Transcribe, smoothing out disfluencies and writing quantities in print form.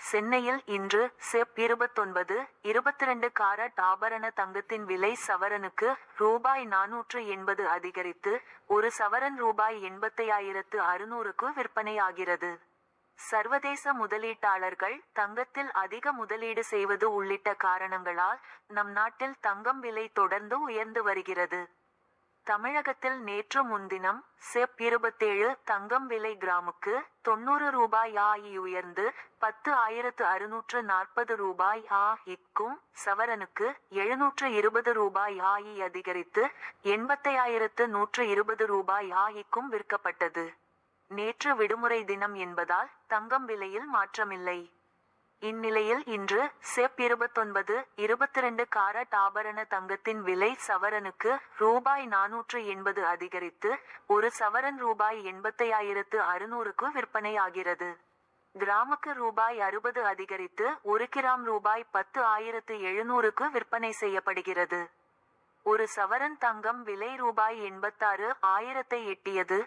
சென்னையில் இன்று செப். 29, 22 காரட் ஆபரண தங்கத்தின் விலை சவரனுக்கு ரூபாய் 480 அதிகரித்து ஒரு சவரன் ரூபாய் 85,600க்கு விற்பனையாகிறது. சர்வதேச முதலீட்டாளர்கள் தங்கத்தில் அதிக முதலீடு செய்வது உள்ளிட்ட காரணங்களால் நம் நாட்டில் தங்கம் விலை தொடர்ந்து உயர்ந்து வருகிறது. தமிழகத்தில் நேற்று முன்தினம் செப். 27 தங்கம் விலை கிராமுக்கு 90 ரூபாய் உயர்ந்து 10,640 ரூபாய் க்கும் சவரனுக்கு 720 ரூபாய் அதிகரித்து 85,120 ரூபாய் க்கும் விற்கப்பட்டது. நேற்று விடுமுறை தினம் என்பதால் தங்கம் விலையில் மாற்றமில்லை. இந்நிலையில் இன்று செப். 29, 22 காரட் ஆபரண தங்கத்தின் விலை சவரனுக்கு ரூபாய் 480 அதிகரித்து ஒரு சவரன் ரூபாய் 85,600க்கு விற்பனையாகிறது. கிராமுக்கு ரூபாய் 60 அதிகரித்து 1 கிராம் ரூபாய் 10,700க்கு விற்பனை செய்யப்படுகிறது. ஒரு சவரன் தங்கம் விலை ரூபாய் 86,000 எட்டியது.